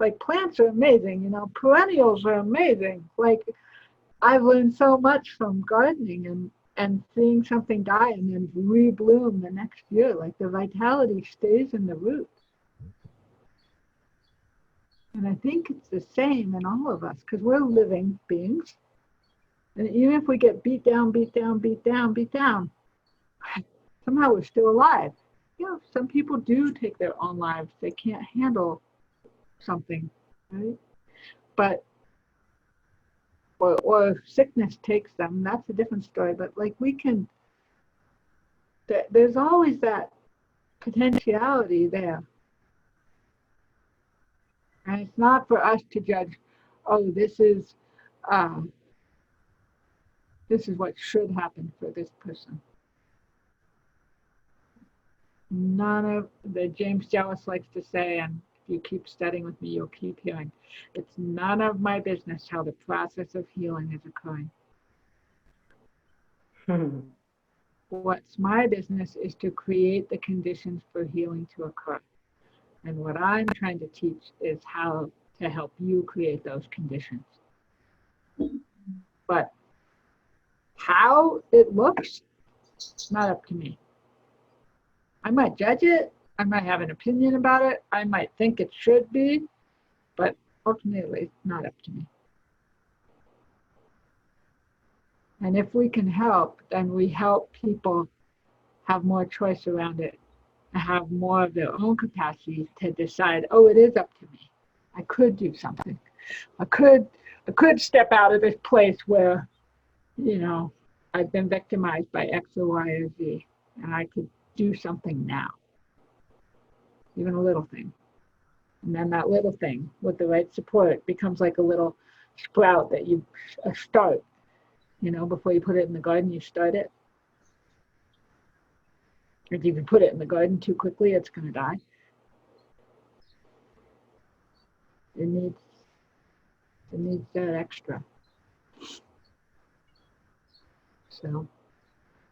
Like plants are amazing, you know, perennials are amazing. Like I've learned so much from gardening and seeing something die and then rebloom the next year. Like the vitality stays in the root. And I think it's the same in all of us because we're living beings. And even if we get beat down, somehow we're still alive. You know, some people do take their own lives. They can't handle something, right? But, or sickness takes them. That's a different story. But like we can, there's always that potentiality there. And it's not for us to judge, oh, this is what should happen for this person. None of the James Joyce likes to say, and if you keep studying with me, you'll keep hearing, it's none of my business how the process of healing is occurring. What's my business is to create the conditions for healing to occur. And what I'm trying to teach is how to help you create those conditions. But how it looks, it's not up to me. I might judge it. I might have an opinion about it. I might think it should be, but ultimately, it's not up to me. And if we can help, then we help people have more choice around it and have more of their own capacity to decide, oh, it is up to me. I could do something. I could step out of this place where, you know, I've been victimized by X or Y or Z, and I could do something now, even a little thing. And then that little thing with the right support becomes like a little sprout that you start, you know, before you put it in the garden, you start it. If you put it in the garden too quickly, it's going to die. It needs that extra. So,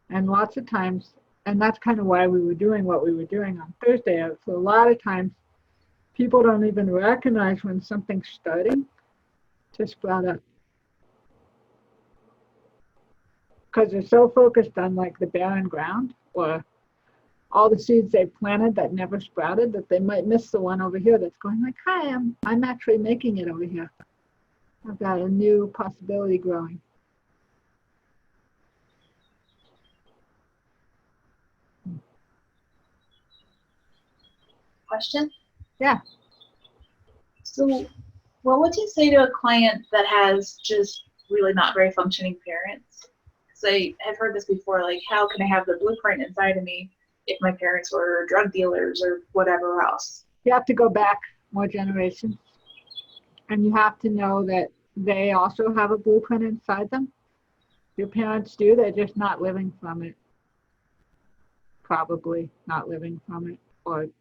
and lots of times, and that's kind of why we were doing what we were doing on Thursday. So a lot of times, people don't even recognize when something's starting to sprout up. Because they're so focused on like the barren ground or all the seeds they planted that never sprouted that they might miss the one over here that's going like, hi, I'm actually making it over here. I've got a new possibility growing. Question? Yeah. So what would you say to a client that has just really not very functioning parents? So I have heard this before, like, how can I have the blueprint inside of me if my parents were drug dealers or whatever else? You have to go back more generations. And you have to know that they also have a blueprint inside them. Your parents do, they're just not living from it. Probably not living from it, or it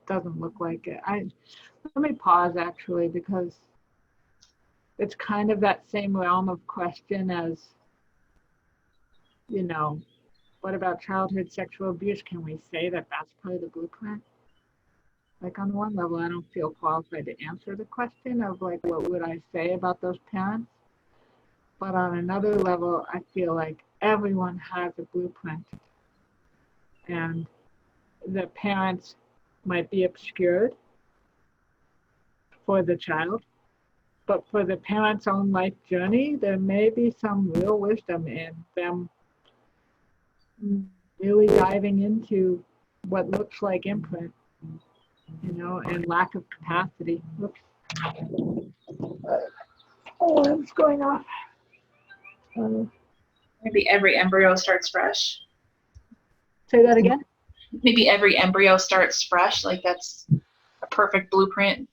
doesn't look like it. Let me pause actually, because it's kind of that same realm of question as, you know, what about childhood sexual abuse? Can we say that that's part of the blueprint? Like on one level, I don't feel qualified to answer the question of like, what would I say about those parents? But on another level, I feel like everyone has a blueprint. And the parents might be obscured for the child, but for the parent's own life journey, there may be some real wisdom in them really diving into what looks like imprint, you know, and lack of capacity. Whoops. Oh, what's going on? Maybe every embryo starts fresh. Say that again? Maybe every embryo starts fresh, like that's a perfect blueprint,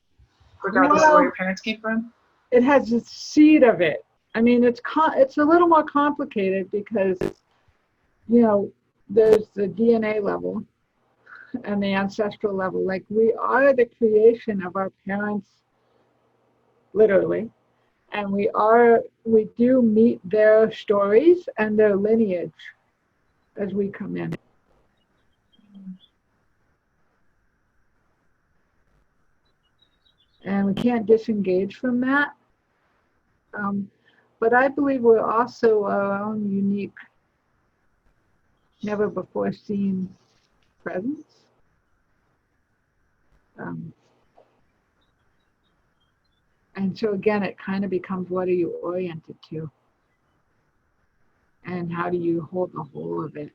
regardless of where your parents came from. It has a seed of it. I mean, it's a little more complicated because, you know, there's the DNA level and the ancestral level. Like we are the creation of our parents, literally, and we do meet their stories and their lineage as we come in. And we can't disengage from that. But I believe we're also our own unique, never before seen presence. And so again, it kind of becomes, what are you oriented to? And how do you hold the whole of it?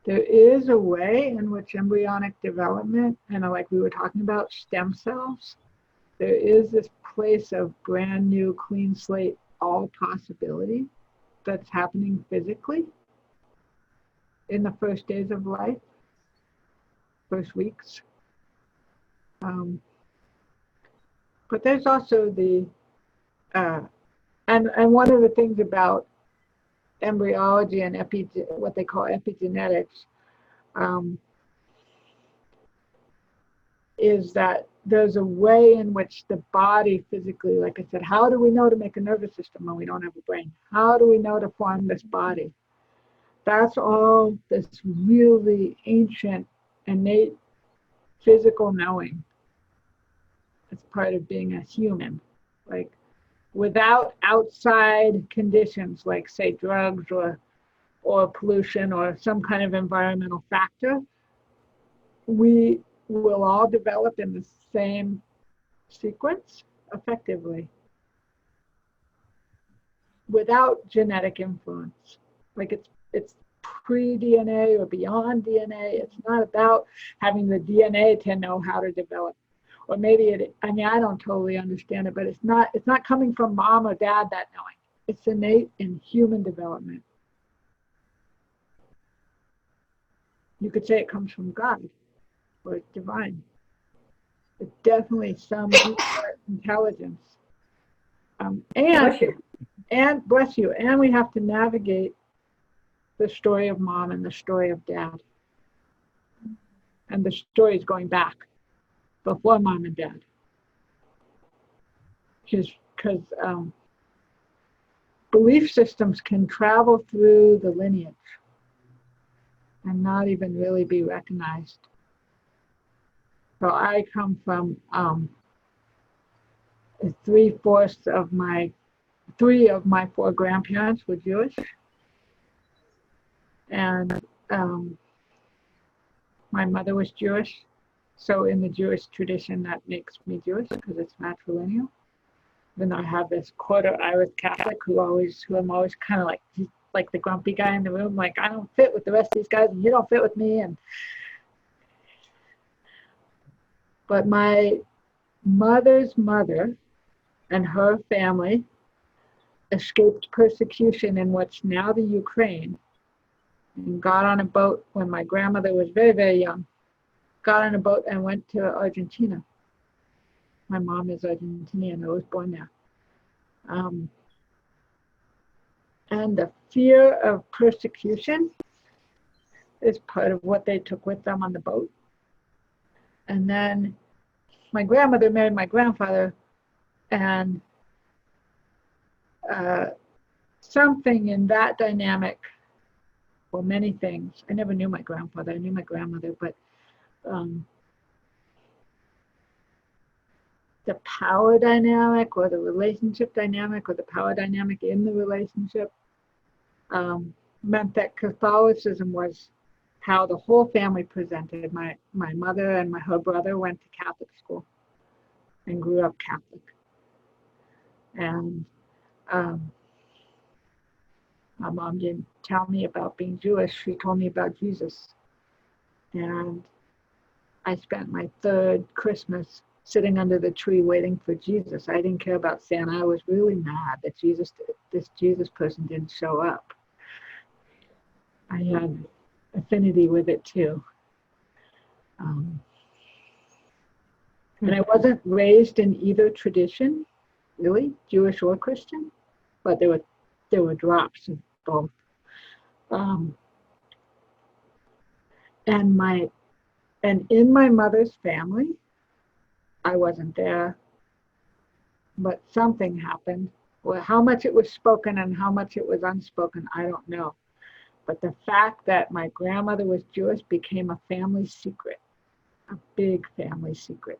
There is a way in which embryonic development, and like we were talking about stem cells, there is this place of brand new, clean slate, all possibility that's happening physically in the first days of life, first weeks. But there's also the, and one of the things about embryology and what they call epigenetics, is that there's a way in which the body physically, like I said, how do we know to make a nervous system when we don't have a brain? How do we know to form this body? That's all this really ancient, innate physical knowing. It's part of being a human. Like, without outside conditions, like say drugs or pollution or some kind of environmental factor, we will all develop in the same sequence effectively without genetic influence. Like it's pre-DNA or beyond DNA. It's not about having the DNA to know how to develop. Or maybe I don't totally understand it, but it's not coming from mom or dad, that knowing. It's innate in human development. You could say it comes from God or it's divine. It's definitely some intelligence. And bless you, and we have to navigate the story of mom and the story of dad. And the stories going back before mom and dad. Because belief systems can travel through the lineage and not even really be recognized. So I come from 3/4 of three of my four grandparents were Jewish. And my mother was Jewish. So in the Jewish tradition, that makes me Jewish because it's matrilineal. Even though I have this quarter Irish Catholic who I'm always kind of like the grumpy guy in the room, like I don't fit with the rest of these guys and you don't fit with me. But my mother's mother and her family escaped persecution in what's now the Ukraine and got on a boat when my grandmother was very, very young. Got on a boat and went to Argentina. My mom is Argentinian. I was born there. And the fear of persecution is part of what they took with them on the boat. And then my grandmother married my grandfather, and something in that dynamic, well, many things. I never knew my grandfather. I knew my grandmother, but the power dynamic or the relationship dynamic or the power dynamic in the relationship meant that Catholicism was how the whole family presented. My mother and her brother went to Catholic school and grew up Catholic. And my mom didn't tell me about being Jewish. She told me about Jesus. And I spent my third Christmas sitting under the tree waiting for Jesus. I didn't care about Santa. I was really mad that this Jesus person didn't show up. I had affinity with it too. And I wasn't raised in either tradition, really, Jewish or Christian, but there were drops of both. And in my mother's family, I wasn't there, but something happened. Well, how much it was spoken and how much it was unspoken, I don't know. But the fact that my grandmother was Jewish became a family secret. a big family secret.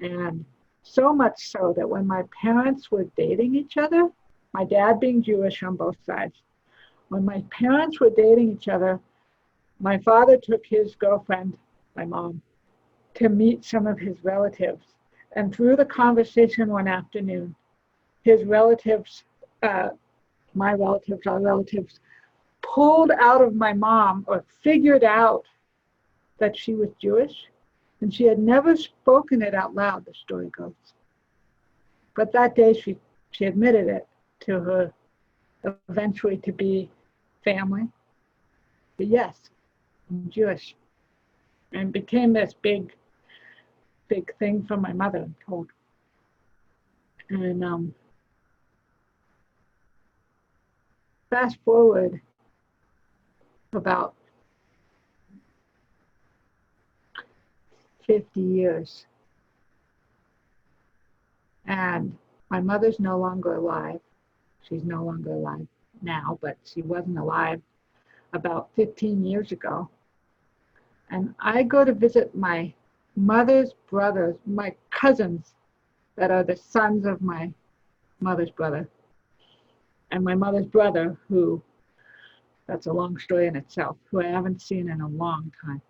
And so much so that when my parents were dating each other, my dad being Jewish on both sides, when my parents were dating each other, my father took his girlfriend, my mom, to meet some of his relatives. And through the conversation one afternoon, his relatives, my relatives, our relatives, pulled out of my mom or figured out that she was Jewish. And she had never spoken it out loud, the story goes. But that day she admitted it to her eventually to be family. But yes, I'm Jewish. And it became this big thing for my mother, I'm told. And fast forward about 50 years. And my mother's no longer alive. She's no longer alive now, but she wasn't alive about 15 years ago. And I go to visit my mother's brothers, my cousins that are the sons of my mother's brother. And my mother's brother, who, that's a long story in itself, who I haven't seen in a long time.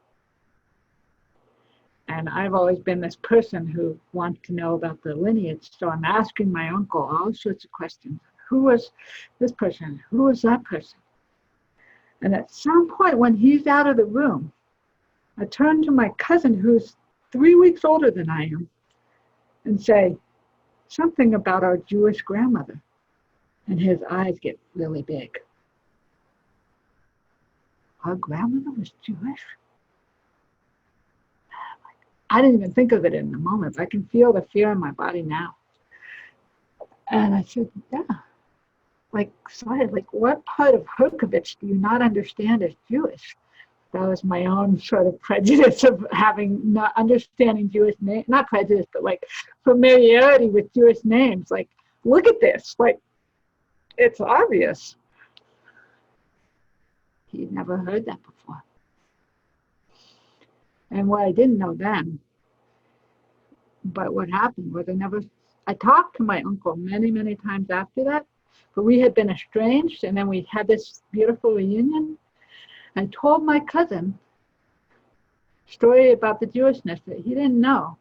And I've always been this person who wants to know about the lineage. So I'm asking my uncle all sorts of questions. Who was this person? Who was that person? And at some point when he's out of the room, I turn to my cousin who's 3 weeks older than I am and say something about our Jewish grandmother. And his eyes get really big. Our grandmother was Jewish? I didn't even think of it in the moment, but I can feel the fear in my body now. And I said, yeah. Like, sorry, like what part of Herkovich do you not understand as Jewish? That was my own sort of prejudice of having not understanding Jewish names, not prejudice, but like familiarity with Jewish names. Like, look at this, like, it's obvious. He'd never heard that before. And what I didn't know then, but what happened was I talked to my uncle many, many times after that, but we had been estranged, and then we had this beautiful reunion. I told my cousin a story about the Jewishness that he didn't know.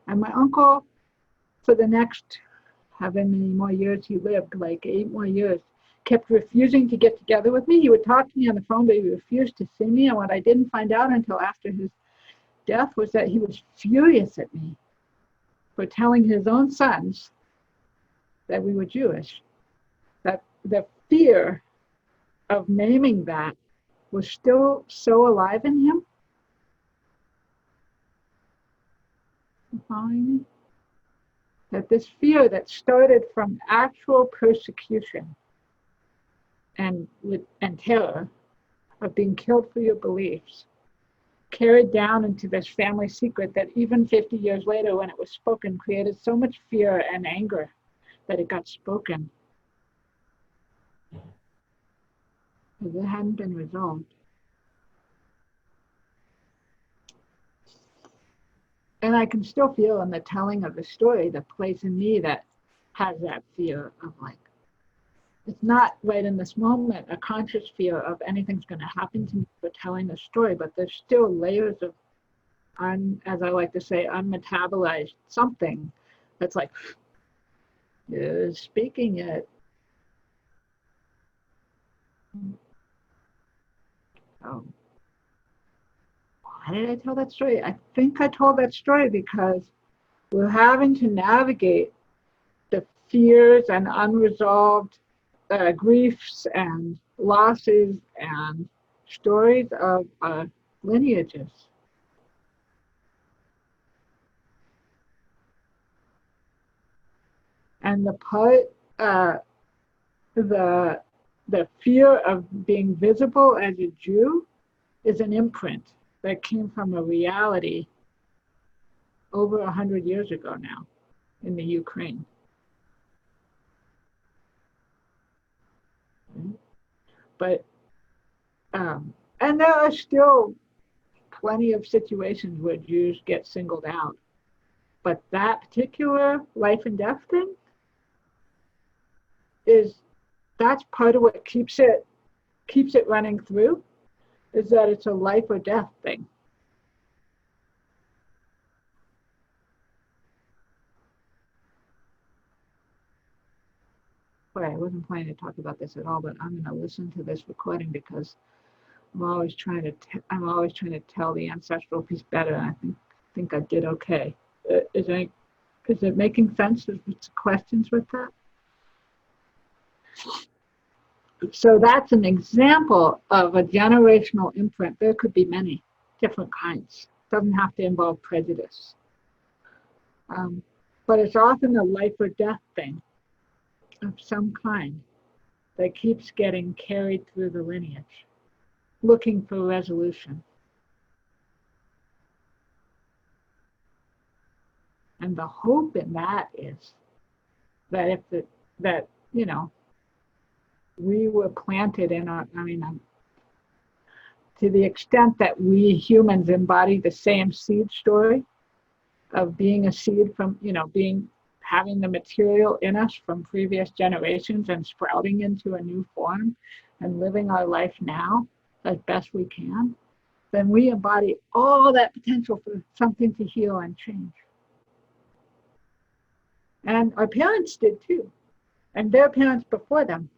And my uncle, for the next however many more years he lived, like 8 more years, kept refusing to get together with me. He would talk to me on the phone, but he refused to see me. And what I didn't find out until after his death was that he was furious at me for telling his own sons that we were Jewish. That the fear of naming that was still so alive in him. You following me? That this fear that started from actual persecution and terror of being killed for your beliefs carried down into this family secret that even 50 years later, when it was spoken, created so much fear and anger that it got spoken. Because it hadn't been resolved. And I can still feel in the telling of the story the place in me that has that fear of like, it's not right in this moment a conscious fear of anything's going to happen to me for telling the story, but there's still layers of, as I like to say, unmetabolized something that's like, is speaking it. Oh, why did I tell that story? I think I told that story because we're having to navigate the fears and unresolved griefs and losses and stories of lineages. And the part, the fear of being visible as a Jew is an imprint that came from a reality over 100 years ago now in the Ukraine. But, and there are still plenty of situations where Jews get singled out. But that particular life and death thing that's part of what keeps it running through, is that it's a life or death thing. Boy, I wasn't planning to talk about this at all, but I'm going to listen to this recording because I'm always trying to tell the ancestral piece better. And I think I did okay. Is it making sense? Is there questions with that? So that's an example of a generational imprint. There could be many different kinds. It doesn't have to involve prejudice. But it's often a life or death thing of some kind that keeps getting carried through the lineage, looking for resolution. And the hope in that is that we were planted in to the extent that we humans embody the same seed story of being a seed from, having the material in us from previous generations and sprouting into a new form and living our life now as best we can, then we embody all that potential for something to heal and change. And our parents did too, and their parents before them.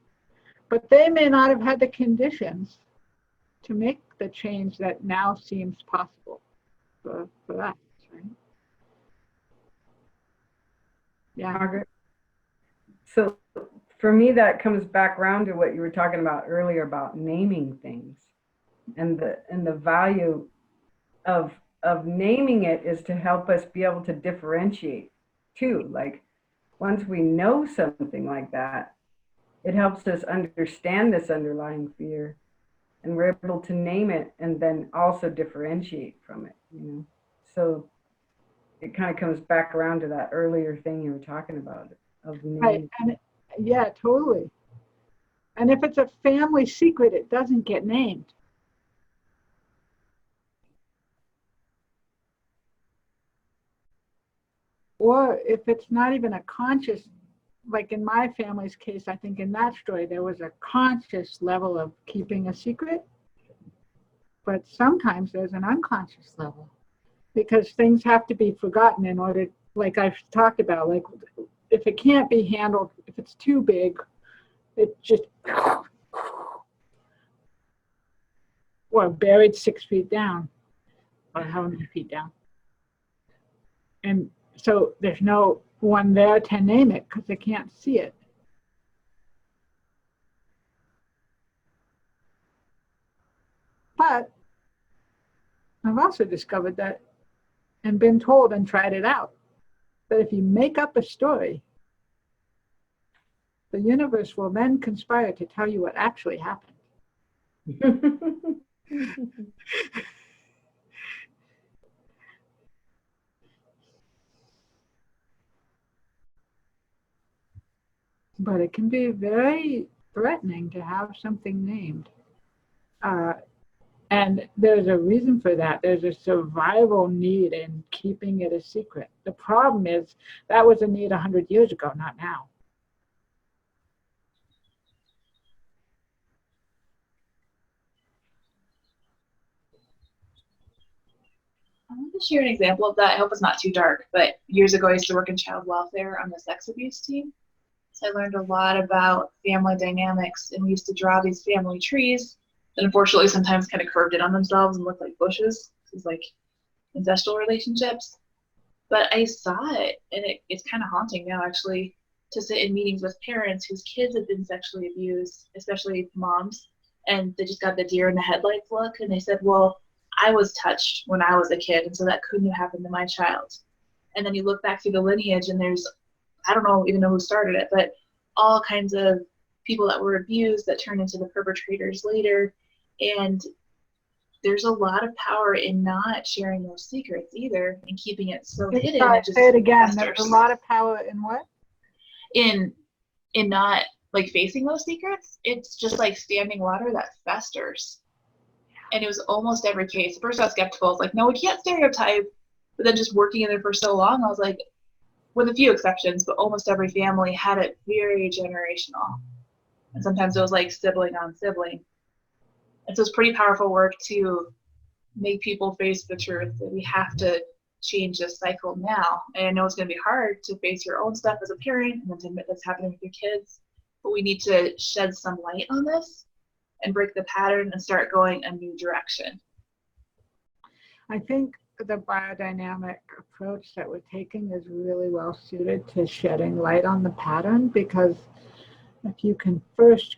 But they may not have had the conditions to make the change that now seems possible for us, right? Yeah, Margaret. So for me, that comes back around to what you were talking about earlier about naming things, and the value of naming it is to help us be able to differentiate too. Like once we know something like that, it helps us understand this underlying fear, and we're able to name it and then also differentiate from it, So it kind of comes back around to that earlier thing you were talking about of naming. Right. Yeah, totally. And if it's a family secret, it doesn't get named. Or if it's not even a conscious, like in my family's case, I think in that story, there was a conscious level of keeping a secret. But sometimes there's an unconscious level because things have to be forgotten in order, like I've talked about, like if it can't be handled, if it's too big, it just, or buried 6 feet down, or how many feet down. And so there's no one there to name it because they can't see it. But I've also discovered that, and been told and tried it out, that if you make up a story, the universe will then conspire to tell you what actually happened. But it can be very threatening to have something named. And there's a reason for that. There's a survival need in keeping it a secret. The problem is that was a need 100 years ago, not now. I want to share an example of that. I hope it's not too dark, but years ago I used to work in child welfare on the sex abuse team. So I learned a lot about family dynamics, and we used to draw these family trees that unfortunately sometimes kind of curved in on themselves and looked like bushes. It was like ancestral relationships. But I saw it, and it's kind of haunting now actually to sit in meetings with parents whose kids have been sexually abused, especially moms, and they just got the deer in the headlights look, and they said, well, I was touched when I was a kid, and so that couldn't have happened to my child. And then you look back through the lineage, and there's, I don't even know who started it, but all kinds of people that were abused that turned into the perpetrators later. And there's a lot of power in not sharing those secrets either, and keeping it so hidden. Say it again. There's a lot of power in what? In not like facing those secrets. It's just like standing water that festers. And it was almost every case. At first I was skeptical. I was like, no, we can't stereotype. But then just working in it for so long, I was like, with a few exceptions, but almost every family had it very generational. And sometimes it was like sibling on sibling. And so it's pretty powerful work to make people face the truth that we have to change this cycle now. And I know it's going to be hard to face your own stuff as a parent and then to admit that's happening with your kids, but we need to shed some light on this and break the pattern and start going a new direction. I think the biodynamic approach that we're taking is really well suited to shedding light on the pattern, because if you can first,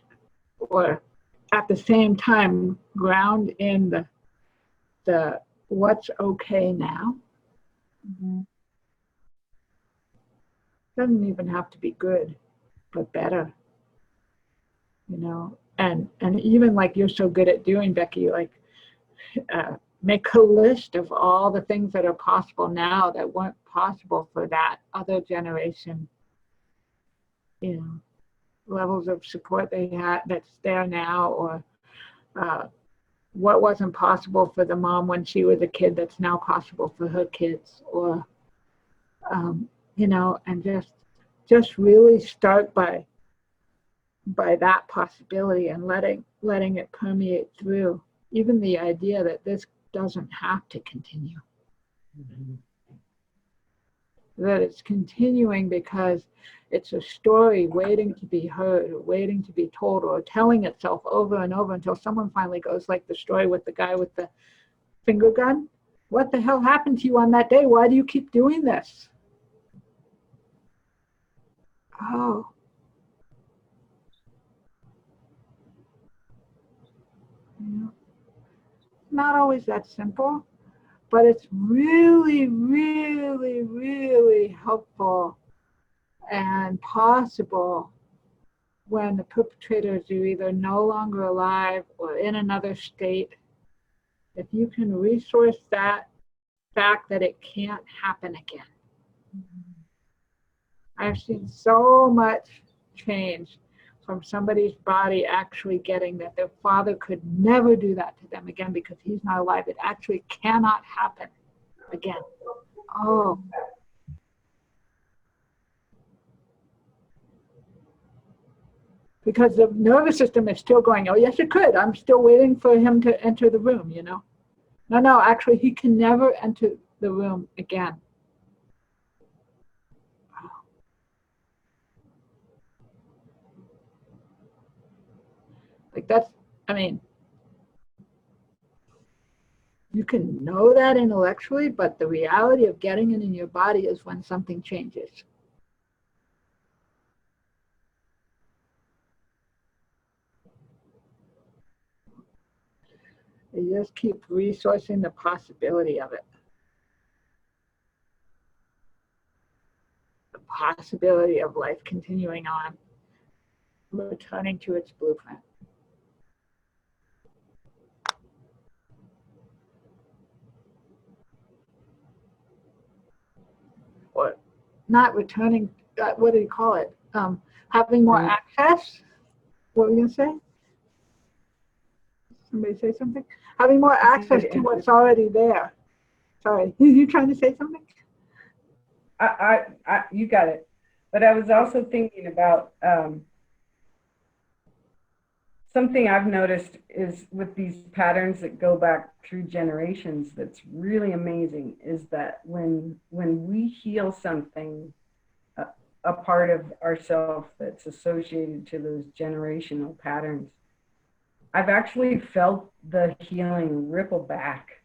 or at the same time, ground in the what's okay now. Mm-hmm. Doesn't even have to be good, but better, you know. And even like you're so good at doing, Becky, like make a list of all the things that are possible now that weren't possible for that other generation, you know, levels of support they had that's there now, or what wasn't possible for the mom when she was a kid that's now possible for her kids, or you know, and just really start by that possibility and letting it permeate through, even the idea that this doesn't have to continue. Mm-hmm. That it's continuing because it's a story waiting to be heard, or waiting to be told, or telling itself over and over until someone finally goes, like the story with the guy with the finger gun. What the hell happened to you on that day? Why do you keep doing this? Oh. Yeah. Not always that simple, but it's really, really, really helpful and possible when the perpetrators are either no longer alive or in another state. If you can resource that fact that it can't happen again. I've seen so much change from somebody's body actually getting that their father could never do that to them again because he's not alive. It actually cannot happen again. Oh. Because the nervous system is still going, oh, yes, it could. I'm still waiting for him to enter the room, you know. No, actually, he can never enter the room again. Like that's, I mean, you can know that intellectually, but the reality of getting it in your body is when something changes. You just keep resourcing the possibility of it. The possibility of life continuing on, returning to its blueprint. Or not returning, what do you call it? Having more access? What were you going to say? Somebody say something? Having more access to what's already there. Sorry, you trying to say something? You got it. But I was also thinking about something I've noticed is with these patterns that go back through generations that's really amazing is that when we heal something, a part of ourselves that's associated to those generational patterns, I've actually felt the healing ripple back.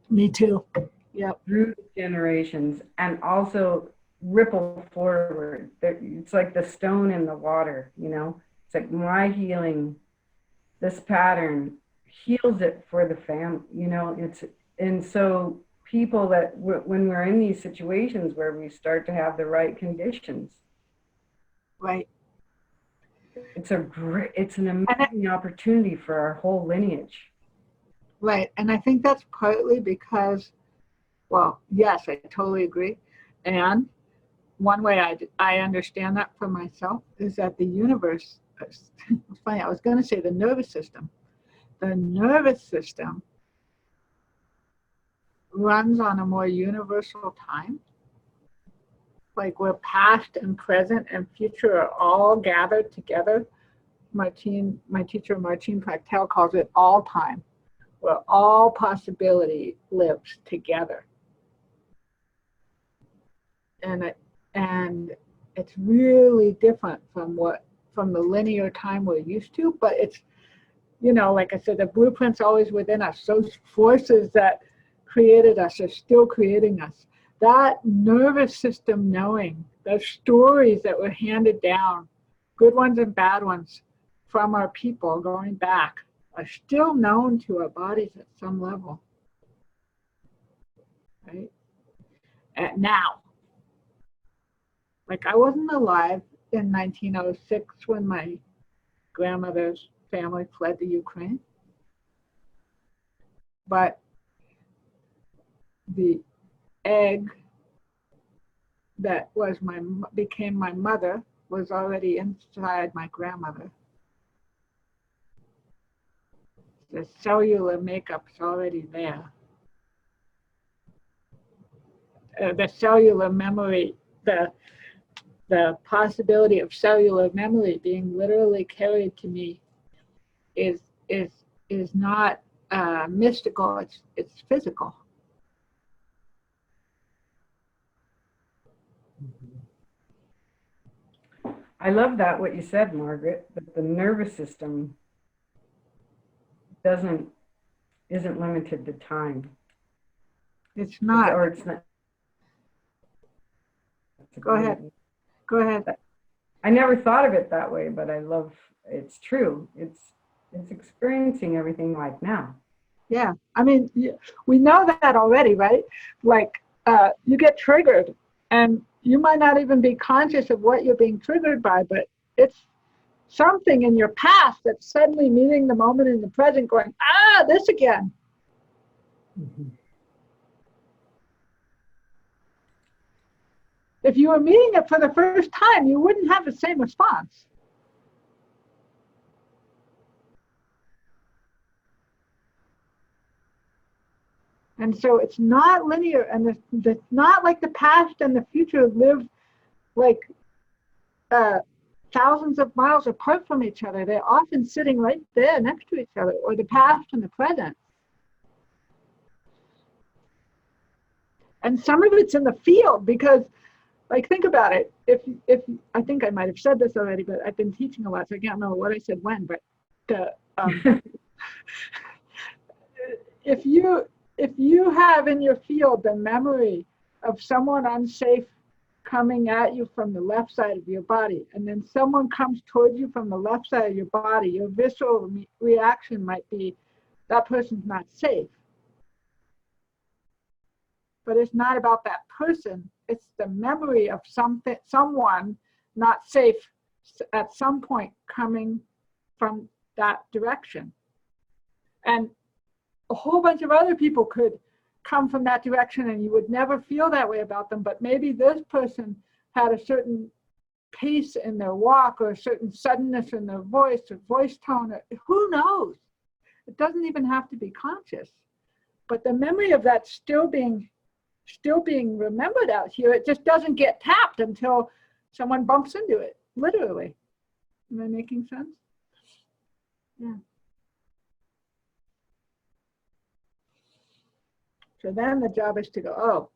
Me too. Yep. Through generations and also ripple forward. It's like the stone in the water, you know? It's like my healing, this pattern heals it for the family, you know? And so people that when we're in these situations where we start to have the right conditions. Right. It's an amazing opportunity for our whole lineage. Right. And I think that's partly because, well, yes, I totally agree. And one way I understand that for myself is that the universe, it's funny, I was going to say the nervous system, the nervous system runs on a more universal time. Like where past and present and future are all gathered together. My teacher, Martine Practel, calls it all time, where all possibility lives together. And it's really different from the linear time we're used to, but it's, like I said, the blueprint's always within us. Those forces that created us are still creating us. That nervous system knowing, those stories that were handed down, good ones and bad ones, from our people going back, are still known to our bodies at some level, right? And now, like I wasn't alive in 1906 when my grandmother's family fled to Ukraine, but the egg that became my mother was already inside my grandmother. The cellular makeup's already there. The cellular memory, the possibility of cellular memory being literally carried to me is not mystical. It's physical. I love that, what you said, Margaret, that the nervous system isn't limited to time. It's not. It's not. Go ahead. I never thought of it that way, but I love, it's true. It's experiencing everything like now. Yeah, I mean, we know that already, right? Like, you get triggered, and you might not even be conscious of what you're being triggered by, but it's something in your past that's suddenly meeting the moment in the present going, this again. Mm-hmm. If you were meeting it for the first time, you wouldn't have the same response. And so it's not linear, and it's not like the past and the future live like thousands of miles apart from each other. They're often sitting right there next to each other, or the past and the present. And some of it's in the field because, like, think about it. If I think I might have said this already, but I've been teaching a lot, so I can't remember what I said when. But if you have in your field the memory of someone unsafe coming at you from the left side of your body, and then someone comes towards you from the left side of your body, your visceral reaction might be, that person's not safe. But it's not about that person. It's the memory of someone not safe at some point coming from that direction. And a whole bunch of other people could come from that direction and you would never feel that way about them, but maybe this person had a certain pace in their walk or a certain suddenness in their voice or voice tone, or who knows? It doesn't even have to be conscious. But the memory of that still being remembered out here, it just doesn't get tapped until someone bumps into it, literally. Am I making sense? Yeah. So then the job is to go,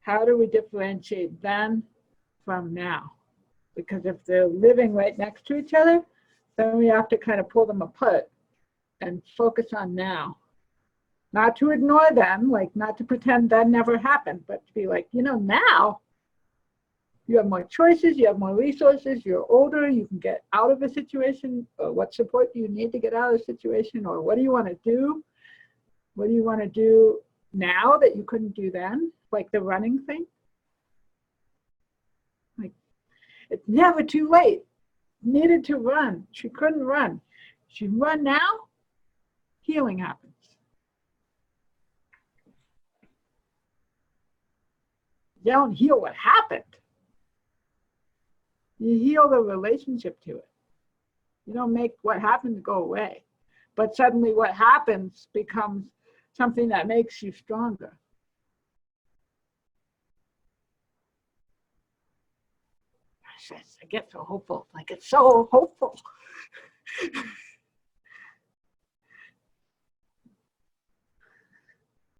how do we differentiate then from now? Because if they're living right next to each other, then we have to kind of pull them apart and focus on now. Not to ignore them, like not to pretend that never happened, but to be like, now you have more choices, you have more resources, you're older, you can get out of a situation, or what support do you need to get out of a situation, or what do you want to do? What do you want to do now that you couldn't do then? Like the running thing. Like, it's never too late. Needed to run. She couldn't run. She run now, healing happens. You don't heal what happened. You heal the relationship to it. You don't make what happened go away. but suddenly what happens becomes something that makes you stronger. I get so hopeful, like it's so hopeful.